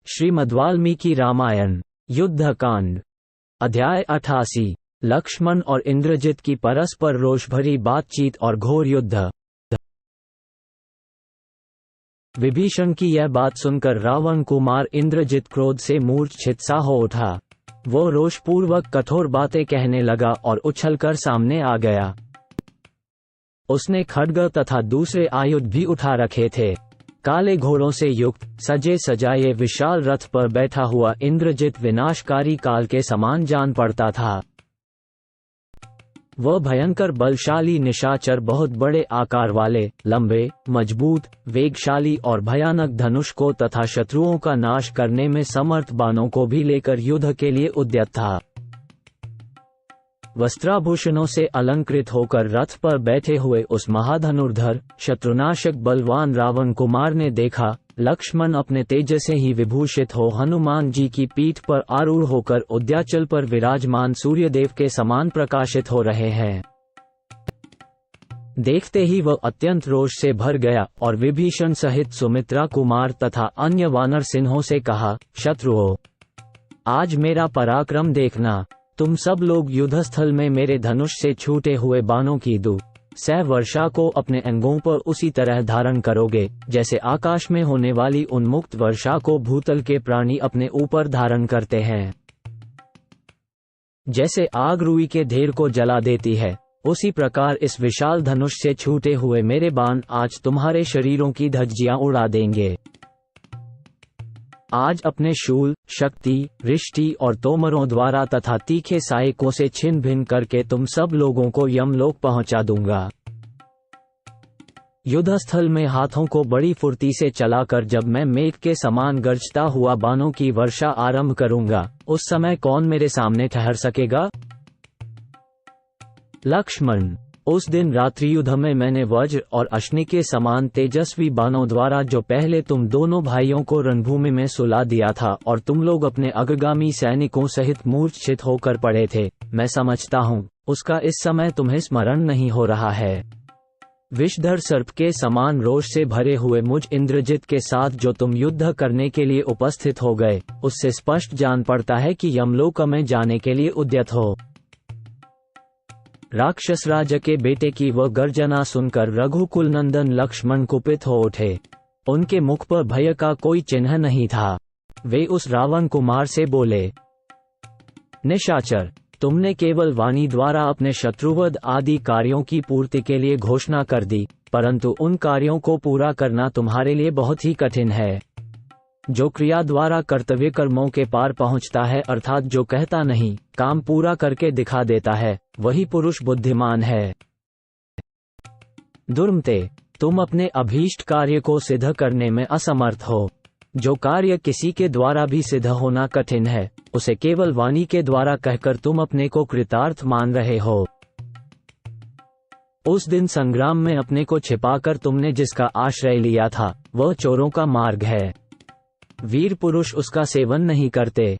श्रीमद्वाल्मीकि रामायण युद्धकांड अध्याय 88 लक्ष्मण और इंद्रजित की परस्पर रोषभरी बातचीत और घोर युद्ध। विभीषण की यह बात सुनकर रावण कुमार इंद्रजित क्रोध से मूर्छित सा हो उठा। वो रोषपूर्वक कठोर बातें कहने लगा और उछलकर सामने आ गया। उसने खड्ग तथा दूसरे आयुध भी उठा रखे थे। काले घोड़ों से युक्त सजे सजाए विशाल रथ पर बैठा हुआ इंद्रजित विनाशकारी काल के समान जान पड़ता था। वह भयंकर बलशाली निशाचर बहुत बड़े आकार वाले, लंबे, मजबूत, वेगशाली और भयानक धनुष को तथा शत्रुओं का नाश करने में समर्थ बाणों को भी लेकर युद्ध के लिए उद्यत था। वस्त्राभूषणों से अलंकृत होकर रथ पर बैठे हुए उस महाधनुर्धर शत्रुनाशक बलवान रावण कुमार ने देखा, लक्ष्मण अपने तेज से ही विभूषित हो हनुमान जी की पीठ पर आरूढ़ होकर उद्याचल पर विराजमान सूर्यदेव के समान प्रकाशित हो रहे हैं। देखते ही वह अत्यंत रोष से भर गया और विभीषण सहित सुमित्रा कुमार तथा अन्य वानर सिंहों से कहा, शत्रुओं, आज मेरा पराक्रम देखना। तुम सब लोग युद्धस्थल में मेरे धनुष से छूटे हुए बाणों की सह वर्षा को अपने अंगों पर उसी तरह धारण करोगे जैसे आकाश में होने वाली उन्मुक्त वर्षा को भूतल के प्राणी अपने ऊपर धारण करते हैं। जैसे आग रुई के ढेर को जला देती है, उसी प्रकार इस विशाल धनुष से छूटे हुए मेरे बाण आज तुम्हारे शरीरों की धज्जियां उड़ा देंगे। आज अपने शूल, शक्ति, रिष्टि और तोमरों द्वारा तथा तीखे सहायकों से छिन्न भिन्न करके तुम सब लोगों को यमलोक पहुंचा दूंगा। युद्धस्थल में हाथों को बड़ी फुर्ती से चलाकर जब मैं मेघ के समान गरजता हुआ बाणों की वर्षा आरंभ करूंगा, उस समय कौन मेरे सामने ठहर सकेगा? लक्ष्मण, उस दिन रात्रि युद्ध में मैंने वज्र और अश्नि के समान तेजस्वी बाणों द्वारा जो पहले तुम दोनों भाइयों को रणभूमि में सुला दिया था और तुम लोग अपने अग्रगामी सैनिकों सहित मूर्छित होकर पड़े थे, मैं समझता हूँ उसका इस समय तुम्हें स्मरण नहीं हो रहा है। विषधर सर्प के समान रोष से भरे हुए मुझ इंद्रजित के साथ जो तुम युद्ध करने के लिए उपस्थित हो गए, उससे स्पष्ट जान पड़ता है कि यमलोक में जाने के लिए उद्यत हो। राक्षस राज के बेटे की वह गर्जना सुनकर रघुकुल नंदन लक्ष्मण कुपित हो उठे। उनके मुख पर भय का कोई चिन्ह नहीं था। वे उस रावण कुमार से बोले, निशाचर, तुमने केवल वाणी द्वारा अपने शत्रुवध आदि कार्यों की पूर्ति के लिए घोषणा कर दी, परंतु उन कार्यों को पूरा करना तुम्हारे लिए बहुत ही कठिन है। जो क्रिया द्वारा कर्तव्य कर्मों के पार पहुंचता है, अर्थात जो कहता नहीं, काम पूरा करके दिखा देता है, वही पुरुष बुद्धिमान है। दुर्मते, तुम अपने अभीष्ट कार्य को सिद्ध करने में असमर्थ हो। जो कार्य किसी के द्वारा भी सिद्ध होना कठिन है, उसे केवल वाणी के द्वारा कहकर तुम अपने को कृतार्थ मान रहे हो। उस दिन संग्राम में अपने को छिपाकर तुमने जिसका आश्रय लिया था, वह चोरों का मार्ग है। वीर पुरुष उसका सेवन नहीं करते।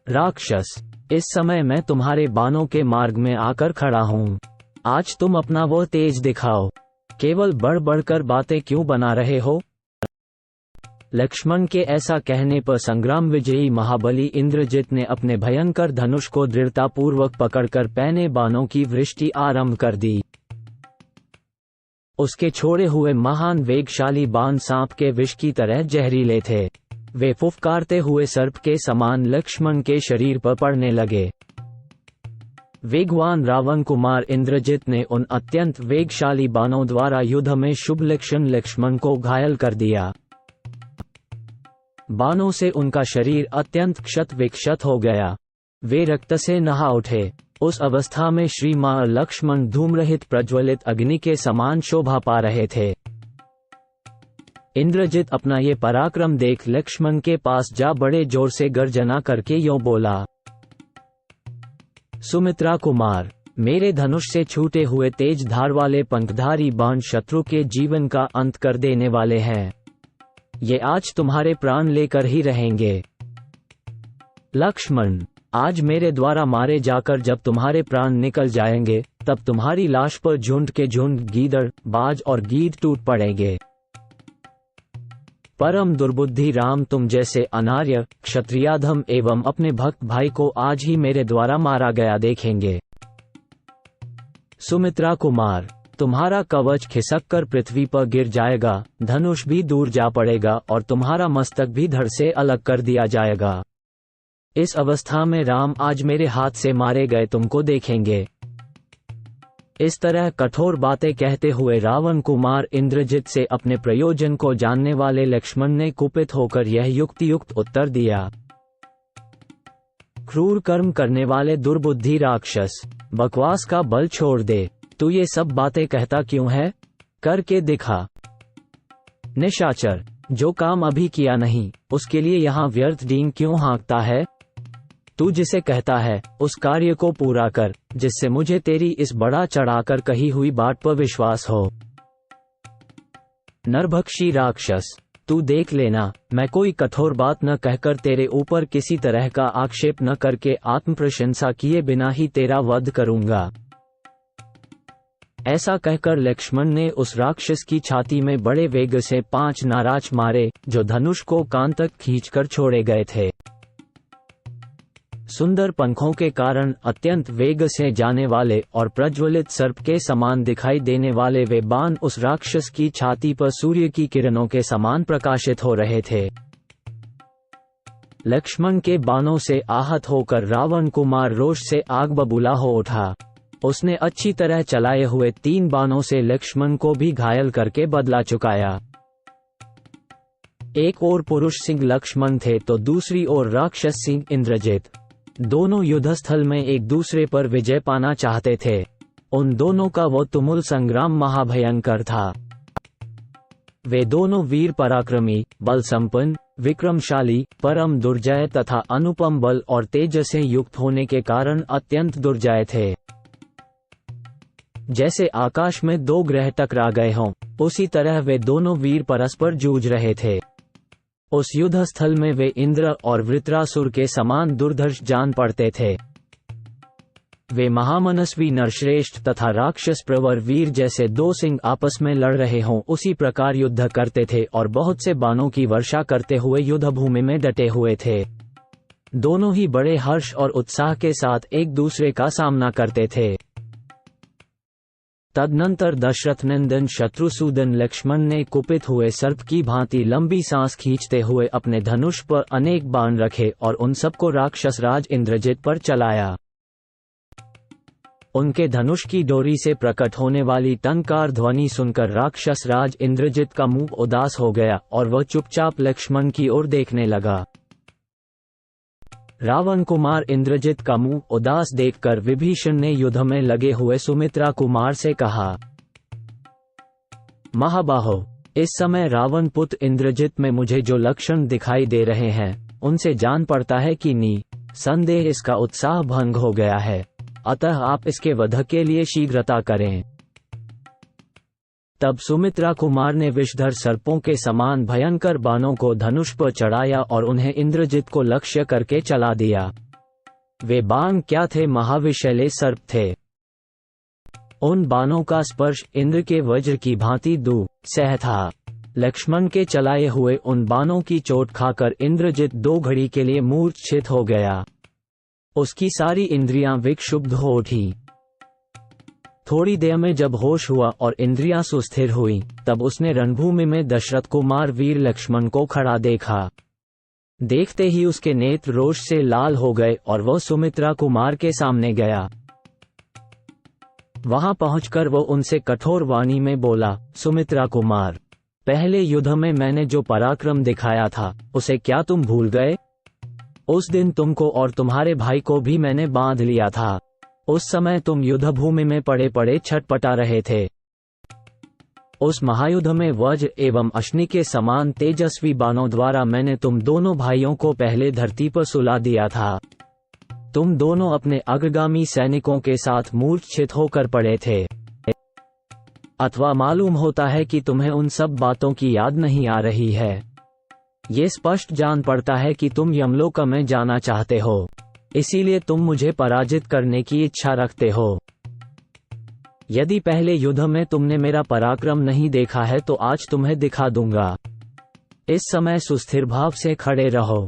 राक्षस, इस समय मैं तुम्हारे बाणों के मार्ग में आकर खड़ा हूँ। आज तुम अपना वो तेज दिखाओ। केवल बढ़ बढ़कर बातें क्यों बना रहे हो? लक्ष्मण के ऐसा कहने पर संग्राम विजयी महाबली इंद्रजित ने अपने भयंकर धनुष को दृढ़तापूर्वक पकड़कर पैने बाणों की वृष्टि आरंभ कर दी। उसके छोड़े हुए महान वेगशाली बाण सांप के विष की तरह जहरीले थे। वे फुफकारते हुए सर्प के समान लक्ष्मण के शरीर पर पड़ने लगे। वेगवान रावण कुमार इंद्रजित ने उन अत्यंत वेगशाली बाणों द्वारा युद्ध में शुभ लक्षण लक्ष्मण को घायल कर दिया। बाणों से उनका शरीर अत्यंत क्षत विक्षत हो गया। वे रक्त से नहा उठे। उस अवस्था में श्रीमान लक्ष्मण धूम्रहित प्रज्वलित अग्नि के समान शोभा पा रहे थे। इंद्रजित अपना ये पराक्रम देख लक्ष्मण के पास जा बड़े जोर से गर्जना करके यूं बोला, सुमित्रा कुमार, मेरे धनुष से छूटे हुए तेज धार वाले पंखधारी बाण शत्रु के जीवन का अंत कर देने वाले हैं। ये आज तुम्हारे प्राण लेकर ही रहेंगे। लक्ष्मण, आज मेरे द्वारा मारे जाकर जब तुम्हारे प्राण निकल जाएंगे, तब तुम्हारी लाश पर झुंड के झुंड गीदड़, बाज और गीद टूट पड़ेंगे। परम दुर्बुद्धि राम, तुम जैसे अनार्य क्षत्रियाधम एवं अपने भक्त भाई को आज ही मेरे द्वारा मारा गया देखेंगे। सुमित्रा कुमार, तुम्हारा कवच खिसककर पृथ्वी पर गिर जाएगा, धनुष भी दूर जा पड़ेगा और तुम्हारा मस्तक भी धड़ से अलग कर दिया जाएगा। इस अवस्था में राम आज मेरे हाथ से मारे गए तुमको देखेंगे। इस तरह कठोर बातें कहते हुए रावण कुमार इंद्रजित से अपने प्रयोजन को जानने वाले लक्ष्मण ने कुपित होकर यह युक्तियुक्त उत्तर दिया। क्रूर कर्म करने वाले दुर्बुद्धि राक्षस, बकवास का बल छोड़ दे, तू ये सब बातें कहता क्यों है? करके दिखा। निशाचर, जो काम अभी किया नहीं उसके लिए यहाँ व्यर्थ डींग क्यों हाँकता है? तू जिसे कहता है उस कार्य को पूरा कर, जिससे मुझे तेरी इस बड़ा चढ़ाकर कही हुई बात पर विश्वास हो। नरभक्षी राक्षस, तू देख लेना, मैं कोई कठोर बात न कहकर तेरे ऊपर किसी तरह का आक्षेप न करके आत्म प्रशंसा किए बिना ही तेरा वध करूंगा। ऐसा कहकर लक्ष्मण ने उस राक्षस की छाती में बड़े वेग से 5 नाराज मारे, जो धनुष को कान तक खींचकर छोड़े गए थे। सुंदर पंखों के कारण अत्यंत वेग से जाने वाले और प्रज्वलित सर्प के समान दिखाई देने वाले वे बाण उस राक्षस की छाती पर सूर्य की किरणों के समान प्रकाशित हो रहे थे। लक्ष्मण के बाणों से आहत होकर रावण कुमार रोष से आग बबूला हो उठा। उसने अच्छी तरह चलाए हुए 3 बाणों से लक्ष्मण को भी घायल करके बदला चुकाया। एक ओर पुरुष सिंह लक्ष्मण थे तो दूसरी ओर राक्षस सिंह इंद्रजित। दोनों युद्धस्थल में एक दूसरे पर विजय पाना चाहते थे। उन दोनों का वो तुमुल संग्राम महाभयंकर था। वे दोनों वीर पराक्रमी, बल संपन्न, विक्रमशाली, परम दुर्जय तथा अनुपम बल और तेज से युक्त होने के कारण अत्यंत दुर्जय थे। जैसे आकाश में 2 ग्रह टकरा गए हों, उसी तरह वे दोनों वीर परस्पर जूझ रहे थे। उस युद्धस्थल में वे इंद्र और वृत्रासुर के समान दुर्धर्ष जान पड़ते थे। वे महामनस्वी नरश्रेष्ठ तथा राक्षस प्रवर वीर जैसे 2 सिंह आपस में लड़ रहे हों उसी प्रकार युद्ध करते थे और बहुत से बाणों की वर्षा करते हुए युद्धभूमि में डटे हुए थे। दोनों ही बड़े हर्ष और उत्साह के साथ एक दूसरे का सामना करते थे। तदनंतर दशरथ नंदन शत्रुसूदन लक्ष्मण ने कुपित हुए सर्प की भांति लंबी सांस खींचते हुए अपने धनुष पर अनेक बाण रखे और उन सबको राक्षस राज इंद्रजित पर चलाया। उनके धनुष की डोरी से प्रकट होने वाली टंकार ध्वनि सुनकर राक्षस राज इंद्रजित का मुंह उदास हो गया और वह चुपचाप लक्ष्मण की ओर देखने लगा। रावण कुमार इंद्रजित का मुंह उदास देखकर विभीषण ने युद्ध में लगे हुए सुमित्रा कुमार से कहा, महाबाहो, इस समय रावण पुत्र इंद्रजित में मुझे जो लक्षण दिखाई दे रहे हैं उनसे जान पड़ता है कि संदेह इसका उत्साह भंग हो गया है, अतः आप इसके वध के लिए शीघ्रता करें। तब सुमित्रा कुमार ने विषधर सर्पों के समान भयंकर बाणों को धनुष पर चढ़ाया और उन्हें इंद्रजित को लक्ष्य करके चला दिया। वे बाण क्या थे? महाविषैले सर्प थे। उन बाणों का स्पर्श इंद्र के वज्र की भांति सह था। लक्ष्मण के चलाए हुए उन बाणों की चोट खाकर इंद्रजित 2 घड़ी के लिए मूर्छित हो गया। उसकी सारी इंद्रियां विक्षुब्ध हो उठी। थोड़ी देर में जब होश हुआ और इंद्रियां सुस्थिर हुई, तब उसने रणभूमि में दशरथ कुमार वीर लक्ष्मण को खड़ा देखा। देखते ही उसके नेत्र रोष से लाल हो गए और वह सुमित्रा कुमार के सामने गया। वहां पहुंचकर वो उनसे कठोर वाणी में बोला, सुमित्रा कुमार, पहले युद्ध में मैंने जो पराक्रम दिखाया था उसे क्या तुम भूल गए? उस दिन तुमको और तुम्हारे भाई को भी मैंने बांध लिया था। उस समय तुम युद्धभूमि में पड़े पड़े छटपटा रहे थे। उस महायुद्ध में वज्र एवं अश्नि के समान तेजस्वी बाणों द्वारा मैंने तुम दोनों भाइयों को पहले धरती पर सुला दिया था। तुम दोनों अपने अग्रगामी सैनिकों के साथ मूर्छित होकर पड़े थे। अथवा मालूम होता है कि तुम्हें उन सब बातों की याद नहीं आ रही है। ये स्पष्ट जान पड़ता है कि तुम यमलोक में जाना चाहते हो, इसीलिए तुम मुझे पराजित करने की इच्छा रखते हो। यदि पहले युद्ध में तुमने मेरा पराक्रम नहीं देखा है तो आज तुम्हें दिखा दूंगा। इस समय सुस्थिर भाव से खड़े रहो।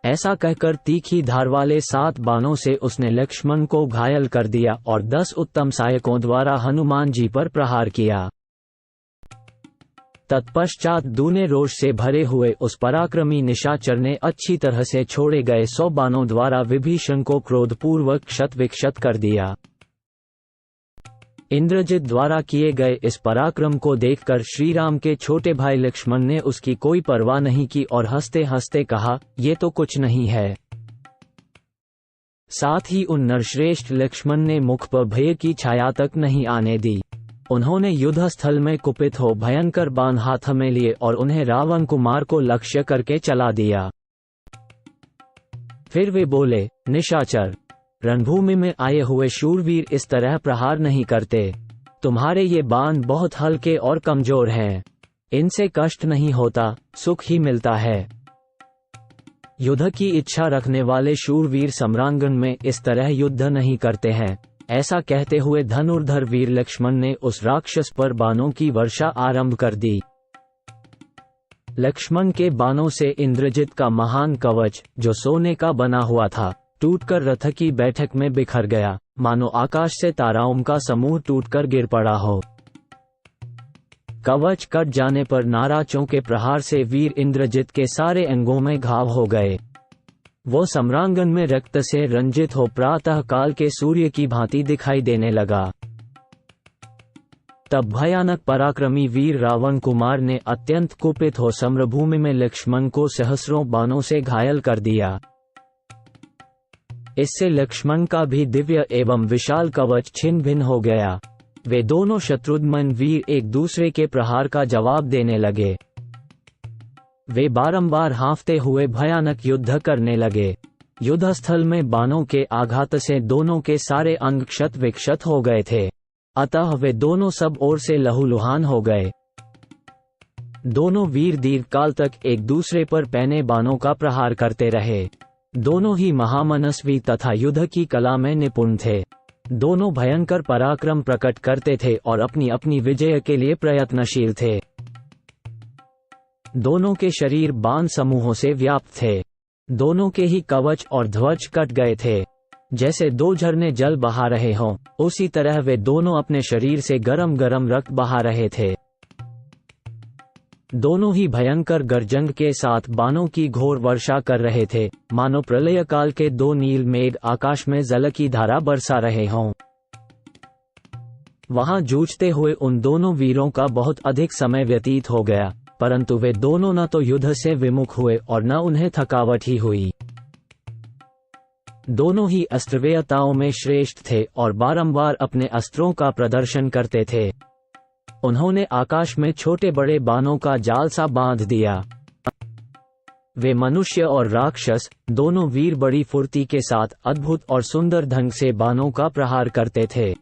ऐसा कहकर तीखी धार वाले 7 बाणों से उसने लक्ष्मण को घायल कर दिया और 10 उत्तम सहायकों द्वारा हनुमान जी पर प्रहार किया। तत्पश्चात दूने रोष से भरे हुए उस पराक्रमी निशाचर ने अच्छी तरह से छोड़े गए 100 बाणों द्वारा विभीषण को क्रोधपूर्वक क्षत विक्षत कर दिया। इंद्रजित द्वारा किए गए इस पराक्रम को देखकर श्रीराम के छोटे भाई लक्ष्मण ने उसकी कोई परवाह नहीं की और हंसते हंसते कहा, ये तो कुछ नहीं है। साथ ही उन नरश्रेष्ठ लक्ष्मण ने मुख पर भय की छाया तक नहीं आने दी। उन्होंने युद्ध स्थल में कुपित हो भयंकर बाण हाथ में लिए और उन्हें रावण कुमार को लक्ष्य करके चला दिया। फिर वे बोले, निशाचर, रणभूमि में आए हुए शूरवीर इस तरह प्रहार नहीं करते। तुम्हारे ये बाण बहुत हल्के और कमजोर हैं। इनसे कष्ट नहीं होता, सुख ही मिलता है। युद्ध की इच्छा रखने वाले शूरवीर सम्रांगण में इस तरह युद्ध नहीं करते हैं। ऐसा कहते हुए धनुर्धर वीर लक्ष्मण ने उस राक्षस पर बाणों की वर्षा आरंभ कर दी। लक्ष्मण के बाणों से इंद्रजित का महान कवच, जो सोने का बना हुआ था, टूटकर रथ की बैठक में बिखर गया, मानो आकाश से ताराओं का समूह टूटकर गिर पड़ा हो। कवच कट जाने पर नाराजों के प्रहार से वीर इंद्रजित के सारे अंगों में घाव हो गए। वो सम्रांगण में रक्त से रंजित हो प्रातः काल के सूर्य की भांति दिखाई देने लगा। तब भयानक पराक्रमी वीर रावण कुमार ने अत्यंत कुपित हो समरभूमि में लक्ष्मण को सहस्रों बाणों से घायल कर दिया। इससे लक्ष्मण का भी दिव्य एवं विशाल कवच छिन्न भिन्न हो गया। वे दोनों शत्रुघ्न वीर एक दूसरे के प्रहार का जवाब देने लगे। वे बारंबार हाँफते हुए भयानक युद्ध करने लगे। युद्ध स्थल में बाणों के आघात से दोनों के सारे अंग क्षत विक्षत हो गए थे, अतः वे दोनों सब ओर से लहूलुहान हो गए। दोनों वीर दीर्घकाल तक एक दूसरे पर पैने बाणों का प्रहार करते रहे। दोनों ही महामनस्वी तथा युद्ध की कला में निपुण थे। दोनों भयंकर पराक्रम प्रकट करते थे और अपनी अपनी विजय के लिए प्रयत्नशील थे। दोनों के शरीर बाण समूहों से व्याप्त थे। दोनों के ही कवच और ध्वज कट गए थे। जैसे 2 झरने जल बहा रहे हों, उसी तरह वे दोनों अपने शरीर से गरम गरम रक्त बहा रहे थे। दोनों ही भयंकर गर्जन के साथ बाणों की घोर वर्षा कर रहे थे, मानो प्रलय काल के 2 नील मेघ आकाश में जल की धारा बरसा रहे हों। वहां जूझते हुए उन दोनों वीरों का बहुत अधिक समय व्यतीत हो गया, परंतु वे दोनों न तो युद्ध से विमुख हुए और न उन्हें थकावट ही हुई। दोनों ही अस्त्रवेयताओं में श्रेष्ठ थे और बारंबार अपने अस्त्रों का प्रदर्शन करते थे। उन्होंने आकाश में छोटे बड़े बाणों का जाल सा बांध दिया। वे मनुष्य और राक्षस दोनों वीर बड़ी फुर्ती के साथ अद्भुत और सुंदर ढंग से बाणों का प्रहार करते थे।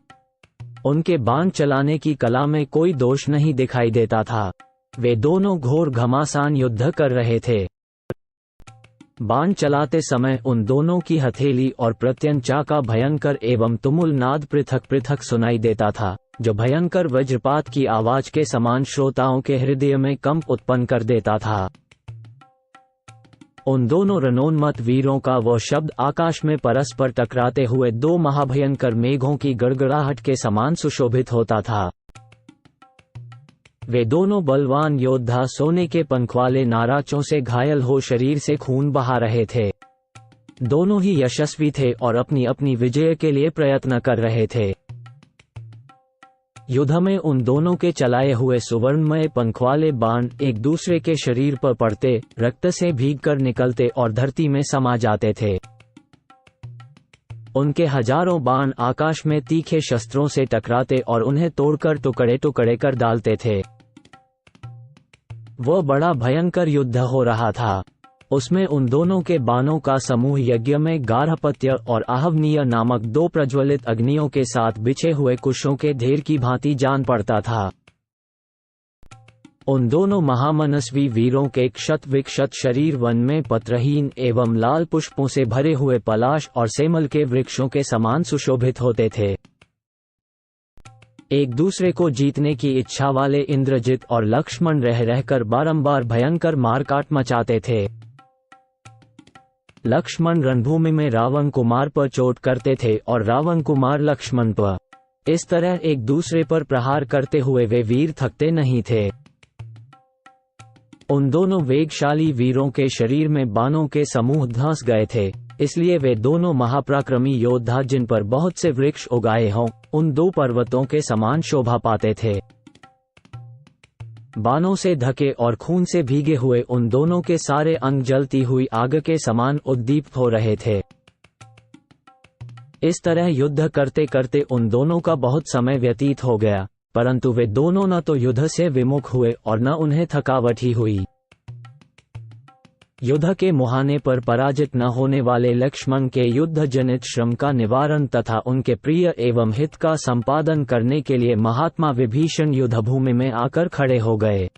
उनके बाण चलाने की कला में कोई दोष नहीं दिखाई देता था। वे दोनों घोर घमासान युद्ध कर रहे थे। बाण चलाते समय उन दोनों की हथेली और प्रत्यंचा का भयंकर एवं तुमुल नाद पृथक पृथक सुनाई देता था, जो भयंकर वज्रपात की आवाज के समान श्रोताओं के हृदय में कंप उत्पन्न कर देता था। उन दोनों रणोन्मत्त वीरों का वह शब्द आकाश में परस्पर टकराते हुए 2 महाभयंकर मेघों की गड़गड़ाहट के समान सुशोभित होता था। वे दोनों बलवान योद्धा सोने के पंख वाले नाराजों से घायल हो शरीर से खून बहा रहे थे। दोनों ही यशस्वी थे और अपनी अपनी विजय के लिए प्रयत्न कर रहे थे। युद्ध में उन दोनों के चलाए हुए सुवर्णमय पंख वाले बाण एक दूसरे के शरीर पर पड़ते, रक्त से भीगकर निकलते और धरती में समा जाते थे। उनके हजारों बाण आकाश में तीखे शस्त्रों से टकराते और उन्हें तोड़कर टुकड़े टुकड़े कर डालते थे। वह बड़ा भयंकर युद्ध हो रहा था। उसमें उन दोनों के बाणों का समूह यज्ञ में गार्हपत्य और आहवनीय नामक 2 प्रज्वलित अग्नियों के साथ बिछे हुए कुशों के ढेर की भांति जान पड़ता था। उन दोनों महामनस्वी वीरों के क्षत विक्षत शरीर वन में पत्रहीन एवं लाल पुष्पों से भरे हुए पलाश और सेमल के वृक्षों के समान सुशोभित होते थे। एक दूसरे को जीतने की इच्छा वाले इंद्रजित और लक्ष्मण रह रहकर बारंबार भयंकर मारकाट मचाते थे। लक्ष्मण रणभूमि में रावण कुमार पर चोट करते थे और रावण कुमार लक्ष्मण पर। इस तरह एक दूसरे पर प्रहार करते हुए वे वीर थकते नहीं थे। उन दोनों वेगशाली वीरों के शरीर में बाणों के समूह धंस गए थे, इसलिए वे दोनों महापराक्रमी योद्धा जिन पर बहुत से वृक्ष उगाए हों, उन दो पर्वतों के समान शोभा पाते थे। बाणों से ढके और खून से भीगे हुए उन दोनों के सारे अंग जलती हुई आग के समान उद्दीप्त हो रहे थे। इस तरह युद्ध करते करते उन दोनों का बहुत समय व्यतीत हो गया, परंतु वे दोनों न तो युद्ध से विमुख हुए और न उन्हें थकावट ही हुई। युद्ध के मुहाने पर पराजित न होने वाले लक्ष्मण के युद्ध जनित श्रम का निवारण तथा उनके प्रिय एवं हित का संपादन करने के लिए महात्मा विभीषण युद्धभूमि में आकर खड़े हो गए।